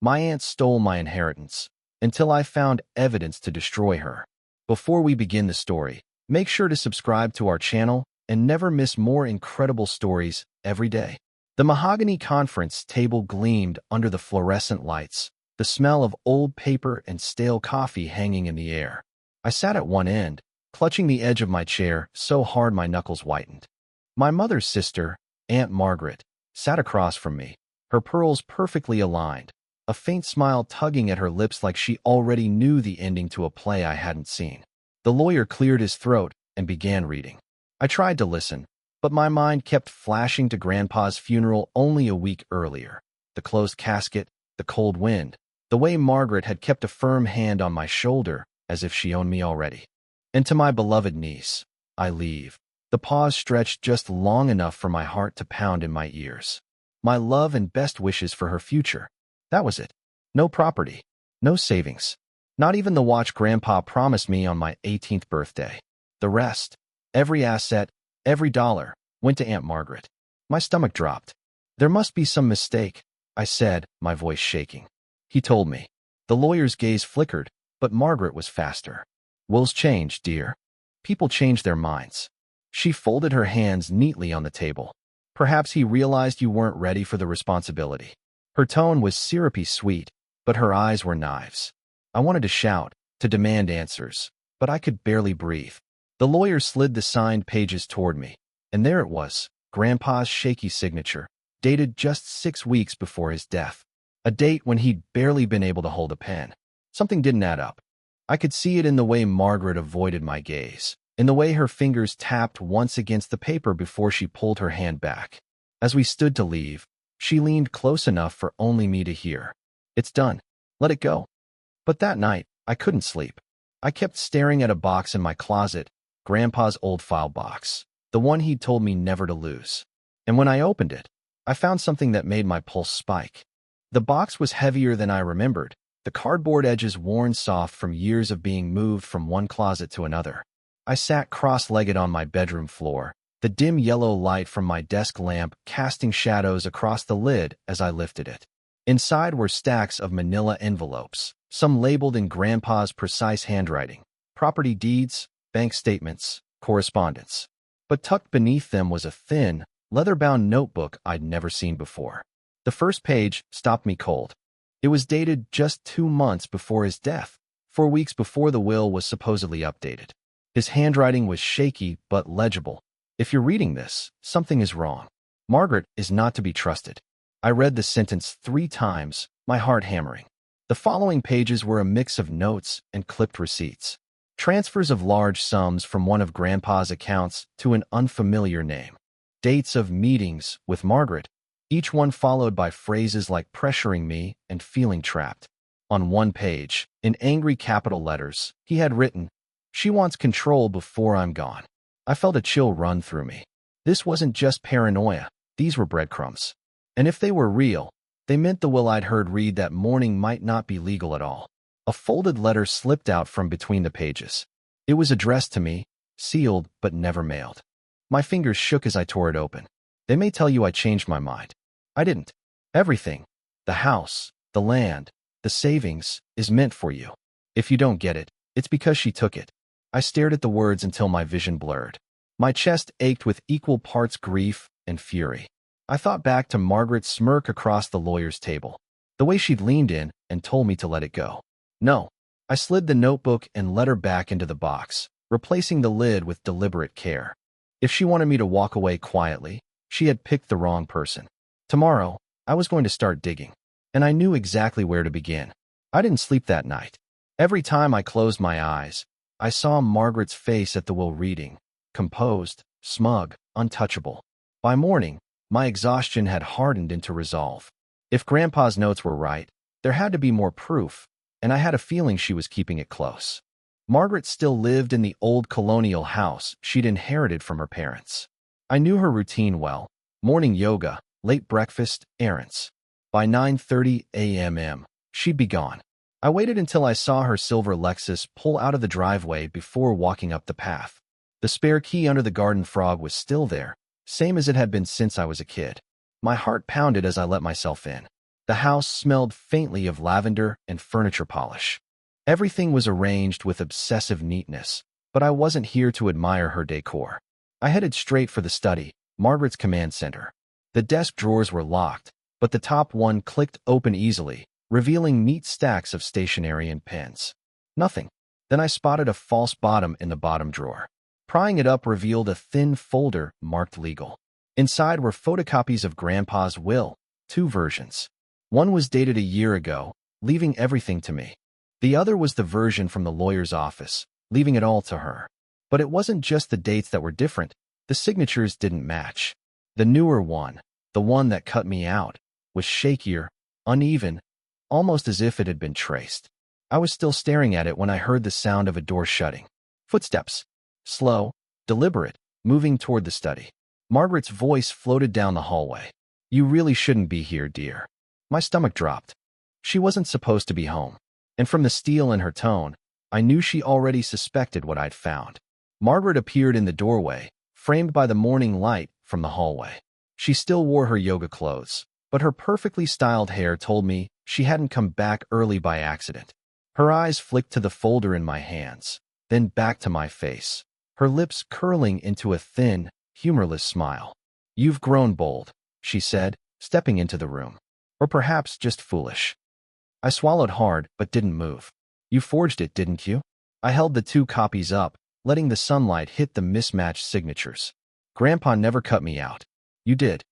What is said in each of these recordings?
My aunt stole my inheritance until I found evidence to destroy her. Before we begin the story, make sure to subscribe to our channel and never miss more incredible stories every day. The mahogany conference table gleamed under the fluorescent lights, the smell of old paper and stale coffee hanging in the air. I sat at one end, clutching the edge of my chair so hard my knuckles whitened. My mother's sister, Aunt Margaret, sat across from me, her pearls perfectly aligned, a faint smile tugging at her lips like she already knew the ending to a play I hadn't seen. The lawyer cleared his throat and began reading. I tried to listen, but my mind kept flashing to Grandpa's funeral only a week earlier. The closed casket, the cold wind, the way Margaret had kept a firm hand on my shoulder as if she owned me already. And to my beloved niece, I leave. The pause stretched just long enough for my heart to pound in my ears. My love and best wishes for her future. That was it. No property, no savings, not even the watch Grandpa promised me on my 18th birthday. The rest, every asset, every dollar, went to Aunt Margaret. My stomach dropped. There must be some mistake, I said, my voice shaking. He told me. The lawyer's gaze flickered, but Margaret was faster. Wills change, dear. People change their minds. She folded her hands neatly on the table. Perhaps he realized you weren't ready for the responsibility. Her tone was syrupy sweet, but her eyes were knives. I wanted to shout, to demand answers, but I could barely breathe. The lawyer slid the signed pages toward me, and there it was, Grandpa's shaky signature, dated just 6 weeks before his death. A date when he'd barely been able to hold a pen. Something didn't add up. I could see it in the way Margaret avoided my gaze, in the way her fingers tapped once against the paper before she pulled her hand back. As we stood to leave, she leaned close enough for only me to hear. It's done. Let it go. But that night, I couldn't sleep. I kept staring at a box in my closet, Grandpa's old file box, the one he'd told me never to lose. And when I opened it, I found something that made my pulse spike. The box was heavier than I remembered, the cardboard edges worn soft from years of being moved from one closet to another. I sat cross-legged on my bedroom floor, the dim yellow light from my desk lamp casting shadows across the lid as I lifted it. Inside were stacks of manila envelopes, some labeled in Grandpa's precise handwriting, property deeds, bank statements, correspondence. But tucked beneath them was a thin, leather-bound notebook I'd never seen before. The first page stopped me cold. It was dated just 2 months before his death, 4 weeks before the will was supposedly updated. His handwriting was shaky but legible. If you're reading this, something is wrong. Margaret is not to be trusted. I read the sentence 3 times, my heart hammering. The following pages were a mix of notes and clipped receipts. Transfers of large sums from one of Grandpa's accounts to an unfamiliar name. Dates of meetings with Margaret, each one followed by phrases like pressuring me and feeling trapped. On one page, in angry capital letters, he had written, "She wants control before I'm gone." I felt a chill run through me. This wasn't just paranoia, these were breadcrumbs. And if they were real, they meant the will I'd heard read that morning might not be legal at all. A folded letter slipped out from between the pages. It was addressed to me, sealed but never mailed. My fingers shook as I tore it open. They may tell you I changed my mind. I didn't. Everything, the house, the land, the savings, is meant for you. If you don't get it, it's because she took it. I stared at the words until my vision blurred. My chest ached with equal parts grief and fury. I thought back to Margaret's smirk across the lawyer's table, the way she'd leaned in and told me to let it go. No. I slid the notebook and letter back into the box, replacing the lid with deliberate care. If she wanted me to walk away quietly, she had picked the wrong person. Tomorrow, I was going to start digging, and I knew exactly where to begin. I didn't sleep that night. Every time I closed my eyes, I saw Margaret's face at the will reading, composed, smug, untouchable. By morning, my exhaustion had hardened into resolve. If Grandpa's notes were right, there had to be more proof, and I had a feeling she was keeping it close. Margaret still lived in the old colonial house she'd inherited from her parents. I knew her routine well: morning yoga, late breakfast, errands. By 9:30 a.m., she'd be gone. I waited until I saw her silver Lexus pull out of the driveway before walking up the path. The spare key under the garden frog was still there, same as it had been since I was a kid. My heart pounded as I let myself in. The house smelled faintly of lavender and furniture polish. Everything was arranged with obsessive neatness, but I wasn't here to admire her decor. I headed straight for the study, Margaret's command center. The desk drawers were locked, but the top one clicked open easily, revealing neat stacks of stationery and pens. Nothing. Then I spotted a false bottom in the bottom drawer. Prying it up revealed a thin folder marked legal. Inside were photocopies of Grandpa's will, 2 versions. One was dated a year ago, leaving everything to me. The other was the version from the lawyer's office, leaving it all to her. But it wasn't just the dates that were different, the signatures didn't match. The newer one, the one that cut me out, was shakier, uneven, almost as if it had been traced. I was still staring at it when I heard the sound of a door shutting. Footsteps. Slow, deliberate, moving toward the study. Margaret's voice floated down the hallway. "You really shouldn't be here, dear." My stomach dropped. She wasn't supposed to be home. And from the steel in her tone, I knew she already suspected what I'd found. Margaret appeared in the doorway, framed by the morning light from the hallway. She still wore her yoga clothes, but her perfectly styled hair told me she hadn't come back early by accident. Her eyes flicked to the folder in my hands, then back to my face, her lips curling into a thin, humorless smile. "You've grown bold," she said, stepping into the room. "Or perhaps just foolish." I swallowed hard, but didn't move. "You forged it, didn't you?" I held the 2 copies up, letting the sunlight hit the mismatched signatures. "Grandpa never cut me out. You did."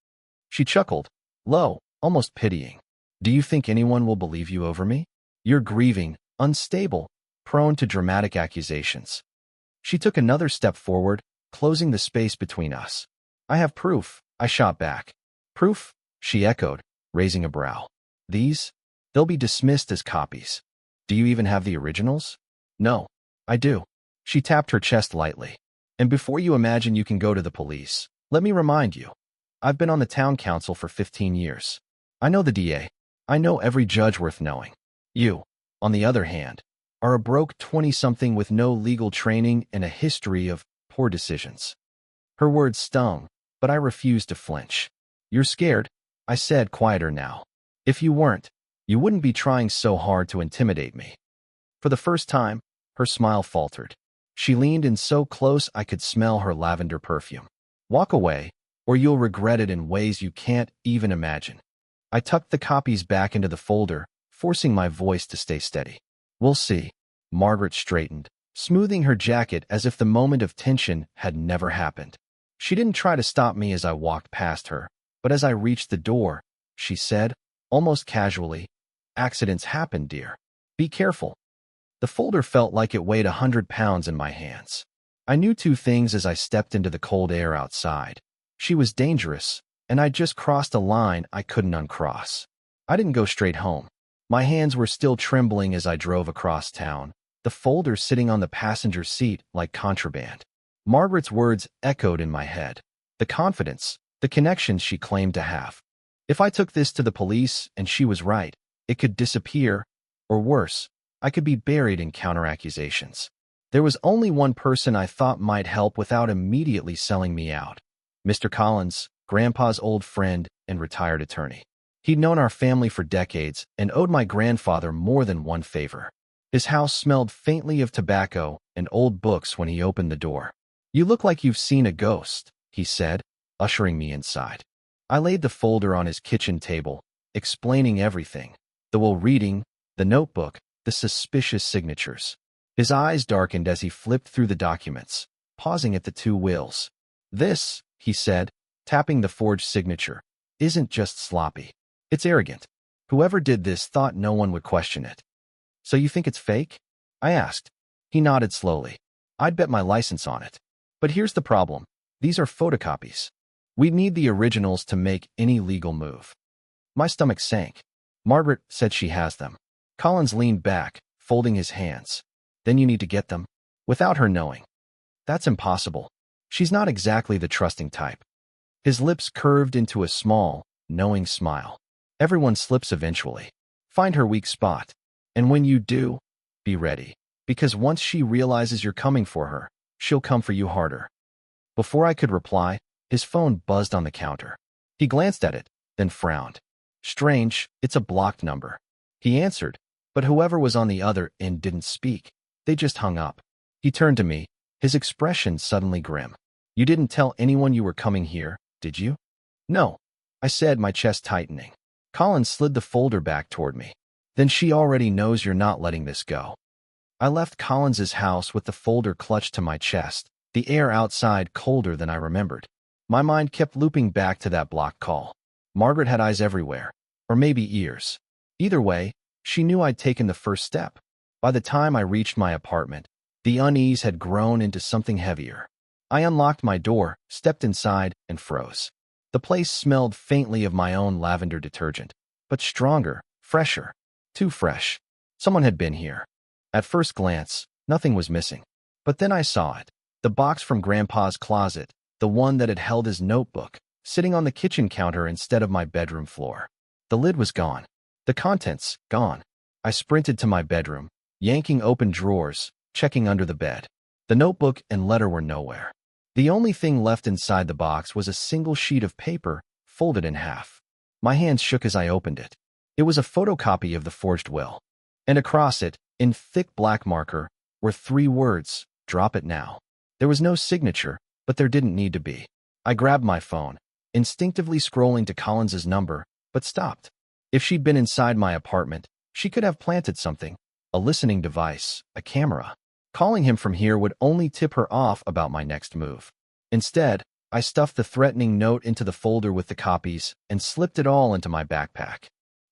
She chuckled, low, almost pitying. "Do you think anyone will believe you over me? You're grieving, unstable, prone to dramatic accusations." She took another step forward, closing the space between us. "I have proof," I shot back. "Proof?" she echoed, raising a brow. "These? They'll be dismissed as copies. Do you even have the originals?" "No, I do." She tapped her chest lightly. "And before you imagine you can go to the police, let me remind you, I've been on the town council for 15 years. I know the DA. I know every judge worth knowing. You, on the other hand, are a broke 20-something with no legal training and a history of poor decisions." Her words stung, but I refused to flinch. "You're scared," I said, quieter now. "If you weren't, you wouldn't be trying so hard to intimidate me." For the first time, her smile faltered. She leaned in so close I could smell her lavender perfume. "Walk away, or you'll regret it in ways you can't even imagine." I tucked the copies back into the folder, forcing my voice to stay steady. "We'll see." Margaret straightened, smoothing her jacket as if the moment of tension had never happened. She didn't try to stop me as I walked past her, but as I reached the door, she said, almost casually, "Accidents happen, dear. Be careful." The folder felt like it weighed 100 pounds in my hands. I knew 2 things as I stepped into the cold air outside. She was dangerous, and I'd just crossed a line I couldn't uncross. I didn't go straight home. My hands were still trembling as I drove across town, the folder sitting on the passenger seat like contraband. Margaret's words echoed in my head. The confidence, the connections she claimed to have. If I took this to the police and she was right, it could disappear, or worse, I could be buried in counter-accusations. There was only one person I thought might help without immediately selling me out. Mr. Collins, Grandpa's old friend and retired attorney. He'd known our family for decades and owed my grandfather more than one favor. His house smelled faintly of tobacco and old books when he opened the door. "You look like you've seen a ghost," he said, ushering me inside. I laid the folder on his kitchen table, explaining everything. The will reading, the notebook, the suspicious signatures. His eyes darkened as he flipped through the documents, pausing at the 2 wills. "This," he said, tapping the forged signature, "isn't just sloppy. It's arrogant. Whoever did this thought no one would question it." "So you think it's fake?" I asked. He nodded slowly. "I'd bet my license on it. But here's the problem. These are photocopies. We'd need the originals to make any legal move." My stomach sank. "Margaret said she has them." Collins leaned back, folding his hands. "Then you need to get them, without her knowing." "That's impossible. She's not exactly the trusting type." His lips curved into a small, knowing smile. "Everyone slips eventually. Find her weak spot. And when you do, be ready. Because once she realizes you're coming for her, she'll come for you harder." Before I could reply, his phone buzzed on the counter. He glanced at it, then frowned. Strange, it's a blocked number. He answered, but whoever was on the other end didn't speak. They just hung up. He turned to me, his expression suddenly grim. You didn't tell anyone you were coming here, did you? No, I said, my chest tightening. Collins slid the folder back toward me. Then she already knows you're not letting this go. I left Collins's house with the folder clutched to my chest, the air outside colder than I remembered. My mind kept looping back to that blocked call. Margaret had eyes everywhere, or maybe ears. Either way, she knew I'd taken the first step. By the time I reached my apartment, the unease had grown into something heavier. I unlocked my door, stepped inside, and froze. The place smelled faintly of my own lavender detergent, but stronger, fresher. Too fresh. Someone had been here. At first glance, nothing was missing. But then I saw it. The box from Grandpa's closet, the one that had held his notebook, sitting on the kitchen counter instead of my bedroom floor. The lid was gone. The contents, gone. I sprinted to my bedroom, yanking open drawers, checking under the bed. The notebook and letter were nowhere. The only thing left inside the box was a single sheet of paper, folded in half. My hands shook as I opened it. It was a photocopy of the forged will. And across it, in thick black marker, were 3 words, drop it now. There was no signature, but there didn't need to be. I grabbed my phone, instinctively scrolling to Collins's number, but stopped. If she'd been inside my apartment, she could have planted something, a listening device, a camera. Calling him from here would only tip her off about my next move. Instead, I stuffed the threatening note into the folder with the copies and slipped it all into my backpack.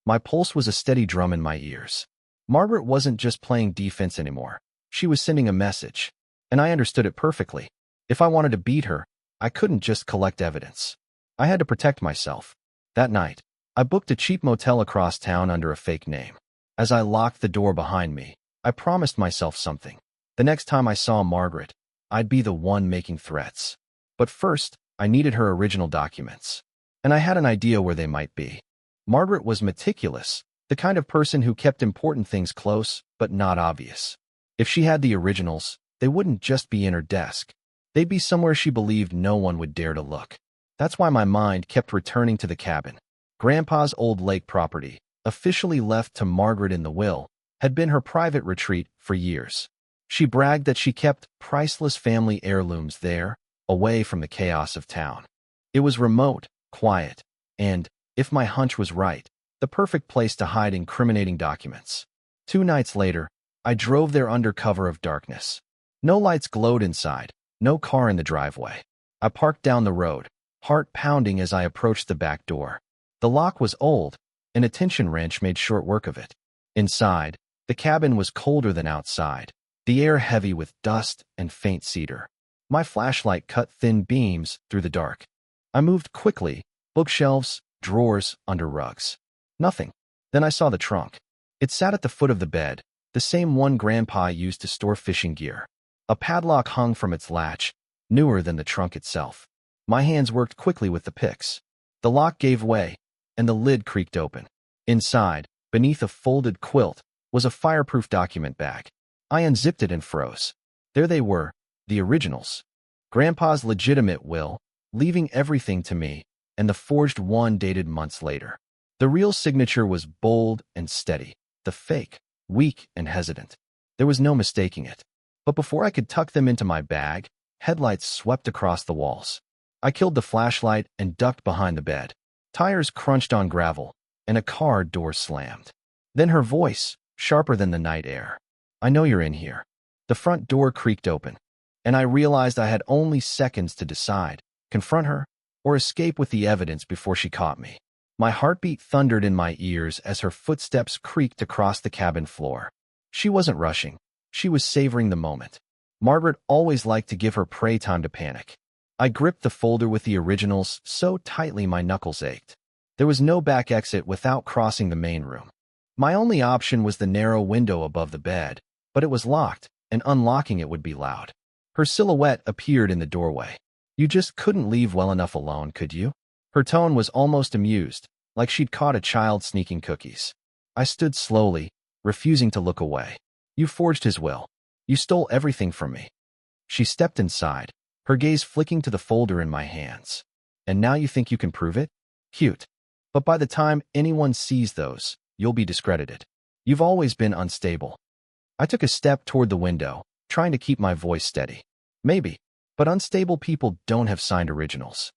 My pulse was a steady drum in my ears. Margaret wasn't just playing defense anymore. She was sending a message, and I understood it perfectly. If I wanted to beat her, I couldn't just collect evidence. I had to protect myself. That night, I booked a cheap motel across town under a fake name. As I locked the door behind me, I promised myself something. The next time I saw Margaret, I'd be the one making threats. But first, I needed her original documents. And I had an idea where they might be. Margaret was meticulous, the kind of person who kept important things close, but not obvious. If she had the originals, they wouldn't just be in her desk. They'd be somewhere she believed no one would dare to look. That's why my mind kept returning to the cabin. Grandpa's old lake property, officially left to Margaret in the will, had been her private retreat for years. She bragged that she kept priceless family heirlooms there, away from the chaos of town. It was remote, quiet, and, if my hunch was right, the perfect place to hide incriminating documents. 2 nights later, I drove there under cover of darkness. No lights glowed inside, no car in the driveway. I parked down the road, heart pounding as I approached the back door. The lock was old, and a tension wrench made short work of it. Inside, the cabin was colder than outside, the air heavy with dust and faint cedar. My flashlight cut thin beams through the dark. I moved quickly, bookshelves, drawers, under rugs. Nothing. Then I saw the trunk. It sat at the foot of the bed, the same one Grandpa used to store fishing gear. A padlock hung from its latch, newer than the trunk itself. My hands worked quickly with the picks. The lock gave way, and the lid creaked open. Inside, beneath a folded quilt, was a fireproof document bag. I unzipped it and froze. There they were, the originals. Grandpa's legitimate will, leaving everything to me, and the forged one dated months later. The real signature was bold and steady, the fake, weak and hesitant. There was no mistaking it. But before I could tuck them into my bag, headlights swept across the walls. I killed the flashlight and ducked behind the bed. Tires crunched on gravel, and a car door slammed. Then her voice, sharper than the night air. I know you're in here. The front door creaked open, and I realized I had only seconds to decide, confront her, or escape with the evidence before she caught me. My heartbeat thundered in my ears as her footsteps creaked across the cabin floor. She wasn't rushing. She was savoring the moment. Margaret always liked to give her prey time to panic. I gripped the folder with the originals so tightly my knuckles ached. There was no back exit without crossing the main room. My only option was the narrow window above the bed, but it was locked, and unlocking it would be loud. Her silhouette appeared in the doorway. You just couldn't leave well enough alone, could you? Her tone was almost amused, like she'd caught a child sneaking cookies. I stood slowly, refusing to look away. You forged his will. You stole everything from me. She stepped inside, her gaze flicking to the folder in my hands. And now you think you can prove it? Cute. But by the time anyone sees those, you'll be discredited. You've always been unstable. I took a step toward the window, trying to keep my voice steady. Maybe, but unstable people don't have signed originals.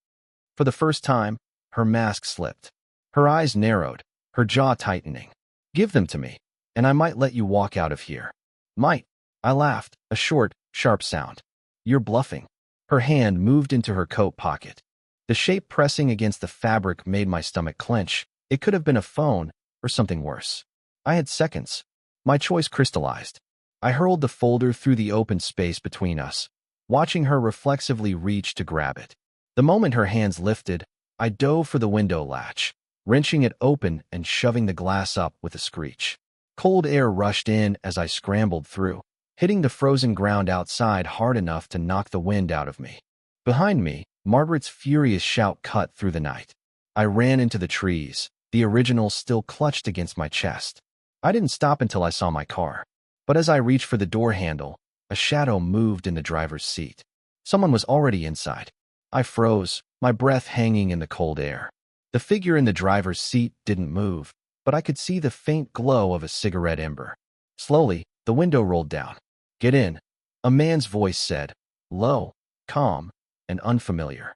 For the first time, her mask slipped. Her eyes narrowed, her jaw tightening. Give them to me, and I might let you walk out of here. Might. I laughed, a short, sharp sound. You're bluffing. Her hand moved into her coat pocket. The shape pressing against the fabric made my stomach clench. It could have been a phone or something worse. I had seconds. My choice crystallized. I hurled the folder through the open space between us, watching her reflexively reach to grab it. The moment her hands lifted, I dove for the window latch, wrenching it open and shoving the glass up with a screech. Cold air rushed in as I scrambled through, hitting the frozen ground outside hard enough to knock the wind out of me. Behind me, Margaret's furious shout cut through the night. I ran into the trees, the original still clutched against my chest. I didn't stop until I saw my car. But as I reached for the door handle, a shadow moved in the driver's seat. Someone was already inside. I froze, my breath hanging in the cold air. The figure in the driver's seat didn't move, but I could see the faint glow of a cigarette ember. Slowly, the window rolled down. Get in, a man's voice said, low, calm, and unfamiliar.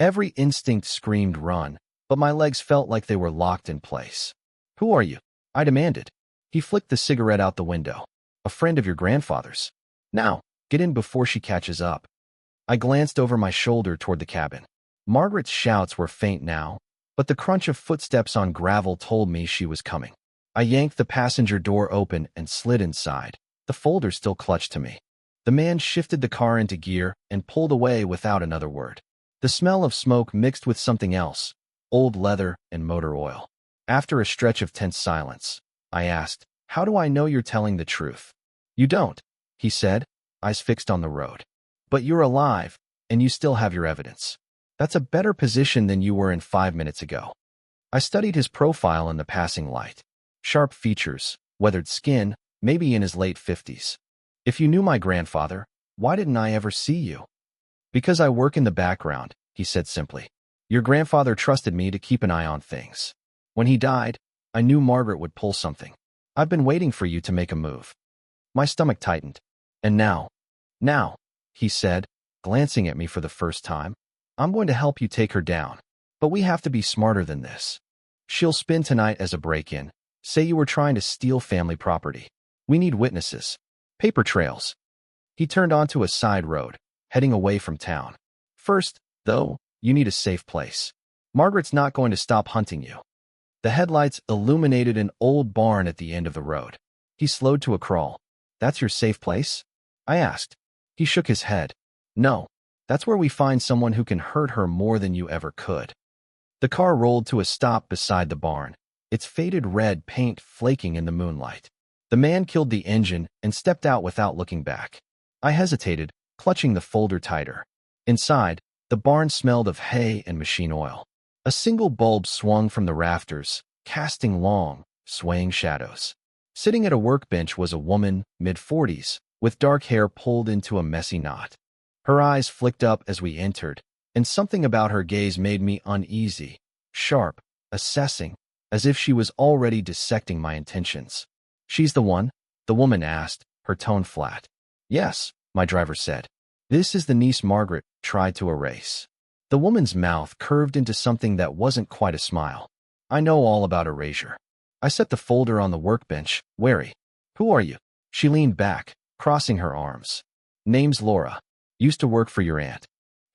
Every instinct screamed run, but my legs felt like they were locked in place. Who are you? I demanded. He flicked the cigarette out the window. A friend of your grandfather's. Now, get in before she catches up. I glanced over my shoulder toward the cabin. Margaret's shouts were faint now, but the crunch of footsteps on gravel told me she was coming. I yanked the passenger door open and slid inside, the folder still clutched to me. The man shifted the car into gear and pulled away without another word. The smell of smoke mixed with something else, old leather and motor oil. After a stretch of tense silence, I asked, how do I know you're telling the truth? You don't, he said, eyes fixed on the road. But you're alive, and you still have your evidence. That's a better position than you were in 5 minutes ago. I studied his profile in the passing light. Sharp features, weathered skin, maybe in his late 50s. If you knew my grandfather, why didn't I ever see you? Because I work in the background, he said simply. Your grandfather trusted me to keep an eye on things. When he died, I knew Margaret would pull something. I've been waiting for you to make a move. My stomach tightened. And now, he said, glancing at me for the first time, I'm going to help you take her down. But we have to be smarter than this. She'll spin tonight as a break-in. Say you were trying to steal family property. We need witnesses. Paper trails. He turned onto a side road, heading away from town. First, though, you need a safe place. Margaret's not going to stop hunting you. The headlights illuminated an old barn at the end of the road. He slowed to a crawl. That's your safe place? I asked. He shook his head. No, that's where we find someone who can hurt her more than you ever could. The car rolled to a stop beside the barn, its faded red paint flaking in the moonlight. The man killed the engine and stepped out without looking back. I hesitated, clutching the folder tighter. Inside, the barn smelled of hay and machine oil. A single bulb swung from the rafters, casting long, swaying shadows. Sitting at a workbench was a woman, mid-40s, with dark hair pulled into a messy knot. Her eyes flicked up as we entered, and something about her gaze made me uneasy, sharp, assessing, as if she was already dissecting my intentions. She's the one? The woman asked, her tone flat. Yes, my driver said. This is the niece Margaret tried to erase. The woman's mouth curved into something that wasn't quite a smile. I know all about erasure. I set the folder on the workbench, wary. Who are you? She leaned back, crossing her arms. Name's Laura. Used to work for your aunt.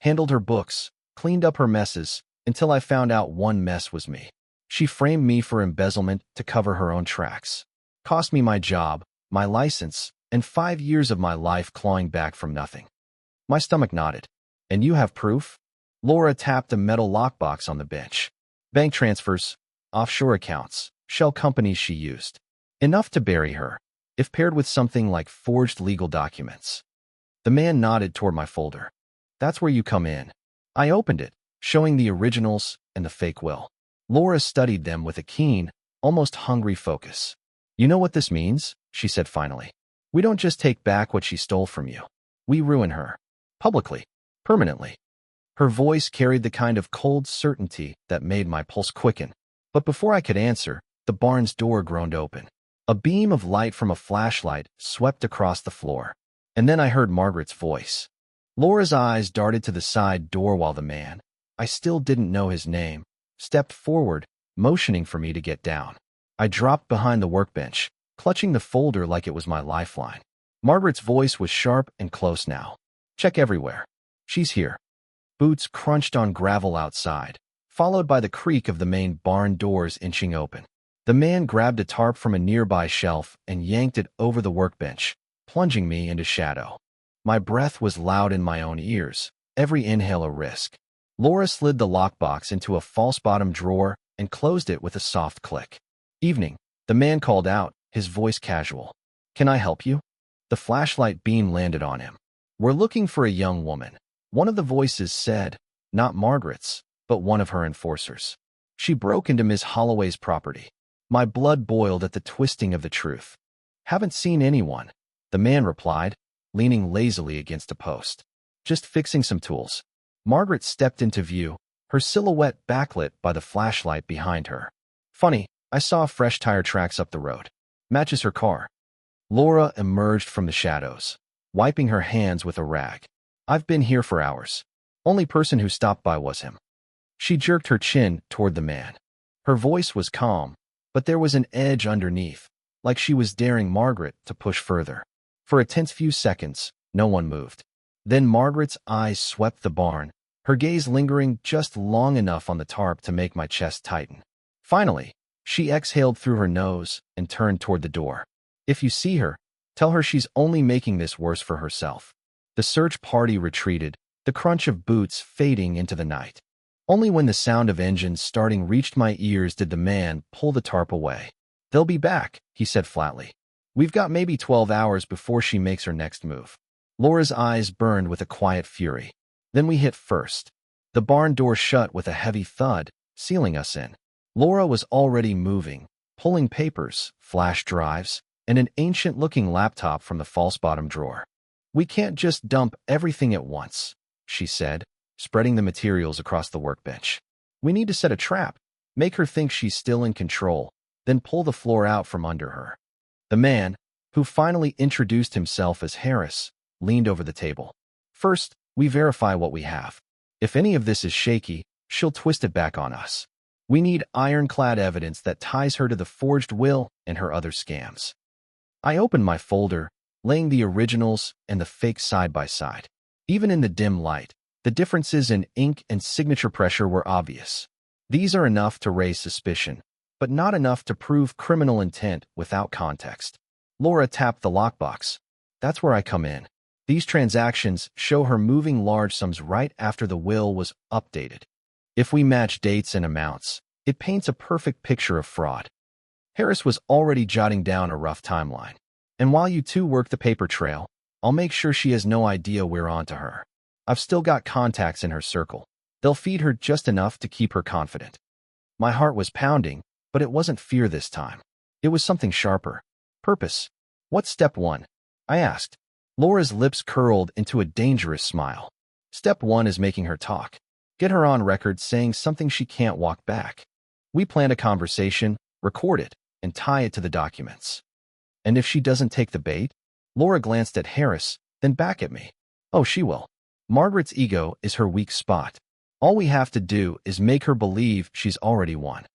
Handled her books, cleaned up her messes, until I found out one mess was me. She framed me for embezzlement to cover her own tracks. Cost me my job, my license, and 5 years of my life clawing back from nothing. My stomach nodded. And you have proof? Laura tapped a metal lockbox on the bench. Bank transfers, offshore accounts, shell companies she used. Enough to bury her, if paired with something like forged legal documents. The man nodded toward my folder. That's where you come in. I opened it, showing the originals and the fake will. Laura studied them with a keen, almost hungry focus. You know what this means? She said finally. We don't just take back what she stole from you. We ruin her. Publicly. Permanently. Her voice carried the kind of cold certainty that made my pulse quicken. But before I could answer, the barn's door groaned open. A beam of light from a flashlight swept across the floor. And then I heard Margaret's voice. Laura's eyes darted to the side door while the man, I still didn't know his name, stepped forward, motioning for me to get down. I dropped behind the workbench, clutching the folder like it was my lifeline. Margaret's voice was sharp and close now. Check everywhere. She's here. Boots crunched on gravel outside, followed by the creak of the main barn doors inching open. The man grabbed a tarp from a nearby shelf and yanked it over the workbench, plunging me into shadow. My breath was loud in my own ears, every inhale a risk. Laura slid the lockbox into a false-bottom drawer and closed it with a soft click. Evening, the man called out, his voice casual. Can I help you? The flashlight beam landed on him. We're looking for a young woman. One of the voices said, not Margaret's, but one of her enforcers. She broke into Miss Holloway's property. My blood boiled at the twisting of the truth. Haven't seen anyone, the man replied, leaning lazily against a post. Just fixing some tools. Margaret stepped into view, her silhouette backlit by the flashlight behind her. Funny, I saw fresh tire tracks up the road. Matches her car. Laura emerged from the shadows, wiping her hands with a rag. I've been here for hours. Only person who stopped by was him. She jerked her chin toward the man. Her voice was calm, but there was an edge underneath, like she was daring Margaret to push further. For a tense few seconds, no one moved. Then Margaret's eyes swept the barn, her gaze lingering just long enough on the tarp to make my chest tighten. Finally, she exhaled through her nose and turned toward the door. If you see her, tell her she's only making this worse for herself. The search party retreated, the crunch of boots fading into the night. Only when the sound of engines starting reached my ears did the man pull the tarp away. They'll be back, he said flatly. We've got maybe 12 hours before she makes her next move. Laura's eyes burned with a quiet fury. Then we hit first. The barn door shut with a heavy thud, sealing us in. Laura was already moving, pulling papers, flash drives, and an ancient-looking laptop from the false-bottom drawer. We can't just dump everything at once, she said, spreading the materials across the workbench. We need to set a trap, make her think she's still in control, then pull the floor out from under her. The man, who finally introduced himself as Harris, leaned over the table. First, we verify what we have. If any of this is shaky, she'll twist it back on us. We need ironclad evidence that ties her to the forged will and her other scams. I opened my folder, laying the originals and the fake side by side. Even in the dim light, the differences in ink and signature pressure were obvious. These are enough to raise suspicion, but not enough to prove criminal intent without context. Laura tapped the lockbox. That's where I come in. These transactions show her moving large sums right after the will was updated. If we match dates and amounts, it paints a perfect picture of fraud. Harris was already jotting down a rough timeline. And while you two work the paper trail, I'll make sure she has no idea we're onto her. I've still got contacts in her circle. They'll feed her just enough to keep her confident. My heart was pounding, but it wasn't fear this time. It was something sharper. Purpose. What's step one? I asked. Laura's lips curled into a dangerous smile. Step one is making her talk. Get her on record saying something she can't walk back. We plan a conversation, record it, and tie it to the documents. And if she doesn't take the bait? Laura glanced at Harris, then back at me. Oh, she will. Margaret's ego is her weak spot. All we have to do is make her believe she's already won.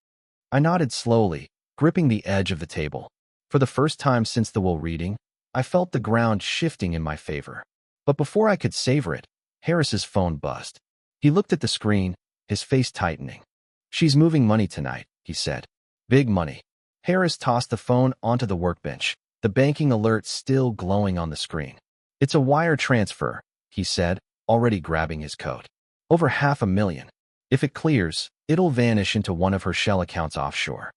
I nodded slowly, gripping the edge of the table. For the first time since the will reading, I felt the ground shifting in my favor. But before I could savor it, Harris's phone buzzed. He looked at the screen, his face tightening. She's moving money tonight, he said. Big money. Harris tossed the phone onto the workbench, the banking alert still glowing on the screen. It's a wire transfer, he said, already grabbing his coat. Over $500,000. If it clears, it'll vanish into one of her shell accounts offshore.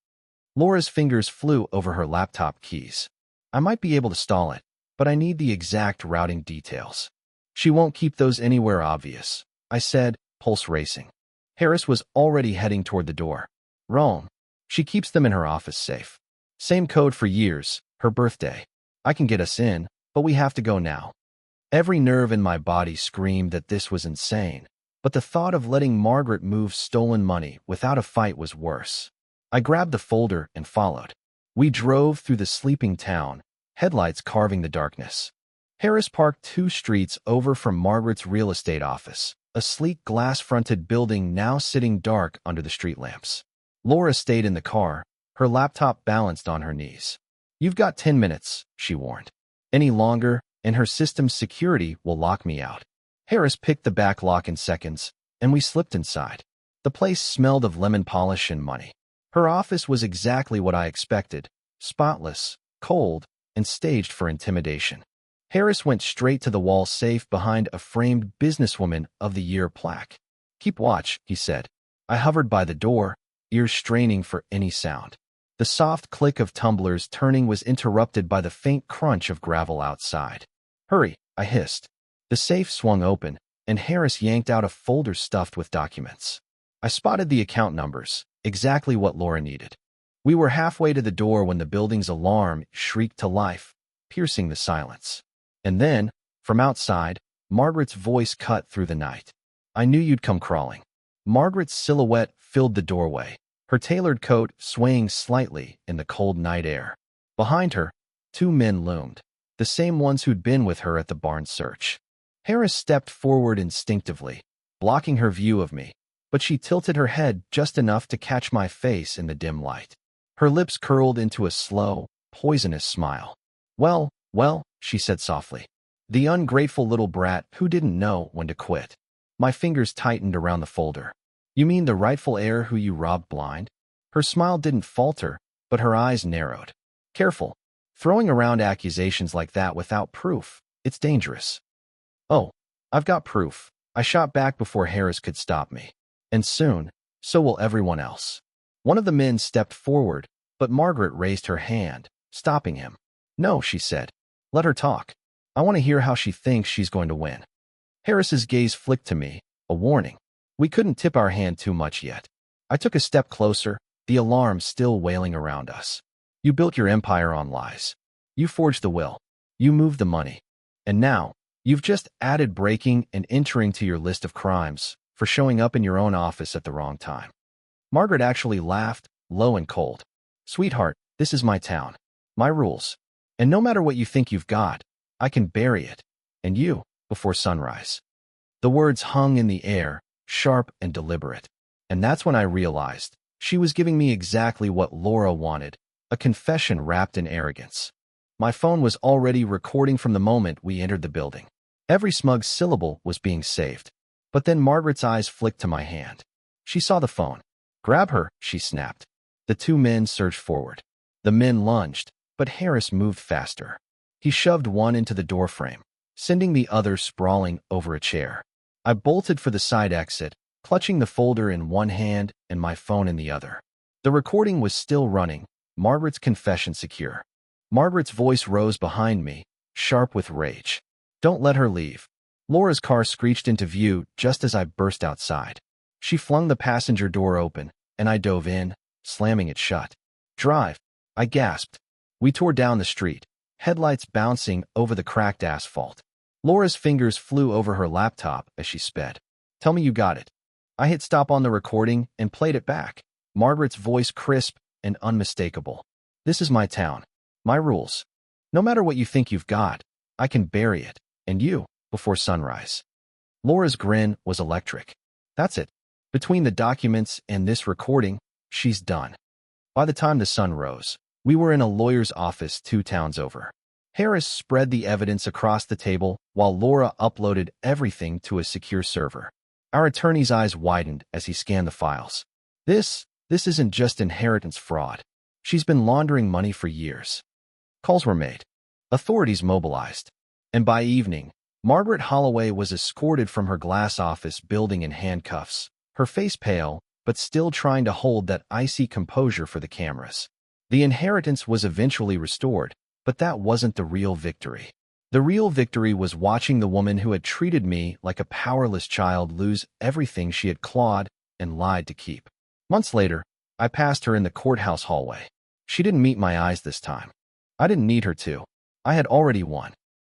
Laura's fingers flew over her laptop keys. I might be able to stall it, but I need the exact routing details. She won't keep those anywhere obvious, I said, pulse racing. Harris was already heading toward the door. Wrong. She keeps them in her office safe. Same code for years, her birthday. I can get us in, but we have to go now. Every nerve in my body screamed that this was insane, but the thought of letting Margaret move stolen money without a fight was worse. I grabbed the folder and followed. We drove through the sleeping town, headlights carving the darkness. Harris parked 2 streets over from Margaret's real estate office, a sleek glass-fronted building now sitting dark under the street lamps. Laura stayed in the car, her laptop balanced on her knees. "You've got 10 minutes, she warned. "Any longer, and her system's security will lock me out." Harris picked the back lock in seconds, and we slipped inside. The place smelled of lemon polish and money. Her office was exactly what I expected, spotless, cold, and staged for intimidation. Harris went straight to the wall safe behind a framed Businesswoman of the Year plaque. "Keep watch," he said. I hovered by the door, ears straining for any sound. The soft click of tumblers turning was interrupted by the faint crunch of gravel outside. "Hurry," I hissed. The safe swung open, and Harris yanked out a folder stuffed with documents. I spotted the account numbers, exactly what Laura needed. We were halfway to the door when the building's alarm shrieked to life, piercing the silence. And then, from outside, Margaret's voice cut through the night. "I knew you'd come crawling." Margaret's silhouette filled the doorway, her tailored coat swaying slightly in the cold night air. Behind her, 2 men loomed, the same ones who'd been with her at the barn search. Harris stepped forward instinctively, blocking her view of me, but she tilted her head just enough to catch my face in the dim light. Her lips curled into a slow, poisonous smile. Well, she said softly. "The ungrateful little brat who didn't know when to quit." My fingers tightened around the folder. "You mean the rightful heir who you robbed blind?" Her smile didn't falter, but her eyes narrowed. "Careful. Throwing around accusations like that without proof, it's dangerous." "Oh, I've got proof." I shot back before Harris could stop me. "And soon, so will everyone else." One of the men stepped forward, but Margaret raised her hand, stopping him. "No," she said. "Let her talk. I want to hear how she thinks she's going to win." Harris's gaze flicked to me, a warning. We couldn't tip our hand too much yet. I took a step closer, the alarm still wailing around us. "You built your empire on lies. You forged the will. You moved the money. And now, you've just added breaking and entering to your list of crimes for showing up in your own office at the wrong time." Margaret actually laughed, low and cold. "Sweetheart, this is my town. My rules. And no matter what you think you've got, I can bury it. And you, before sunrise." The words hung in the air, sharp and deliberate. And that's when I realized she was giving me exactly what Laura wanted, a confession wrapped in arrogance. My phone was already recording from the moment we entered the building. Every smug syllable was being saved. But then Margaret's eyes flicked to my hand. She saw the phone. "Grab her," she snapped. The 2 men surged forward. The men lunged, but Harris moved faster. He shoved one into the doorframe, sending the other sprawling over a chair. I bolted for the side exit, clutching the folder in one hand and my phone in the other. The recording was still running, Margaret's confession secure. Margaret's voice rose behind me, sharp with rage. "Don't let her leave." Laura's car screeched into view just as I burst outside. She flung the passenger door open, and I dove in, slamming it shut. "Drive," I gasped. We tore down the street, headlights bouncing over the cracked asphalt. Laura's fingers flew over her laptop as she sped. "Tell me you got it." I hit stop on the recording and played it back, Margaret's voice crisp and unmistakable. "This is my town. My rules. No matter what you think you've got, I can bury it, and you, before sunrise." Laura's grin was electric. "That's it. Between the documents and this recording, she's done." By the time the sun rose, we were in a lawyer's office 2 towns over. Harris spread the evidence across the table while Laura uploaded everything to a secure server. Our attorney's eyes widened as he scanned the files. This isn't just inheritance fraud. She's been laundering money for years." Calls were made. Authorities mobilized. And by evening, Margaret Holloway was escorted from her glass office building in handcuffs, her face pale, but still trying to hold that icy composure for the cameras. The inheritance was eventually restored, but that wasn't the real victory. The real victory was watching the woman who had treated me like a powerless child lose everything she had clawed and lied to keep. Months later, I passed her in the courthouse hallway. She didn't meet my eyes this time. I didn't need her to. I had already won.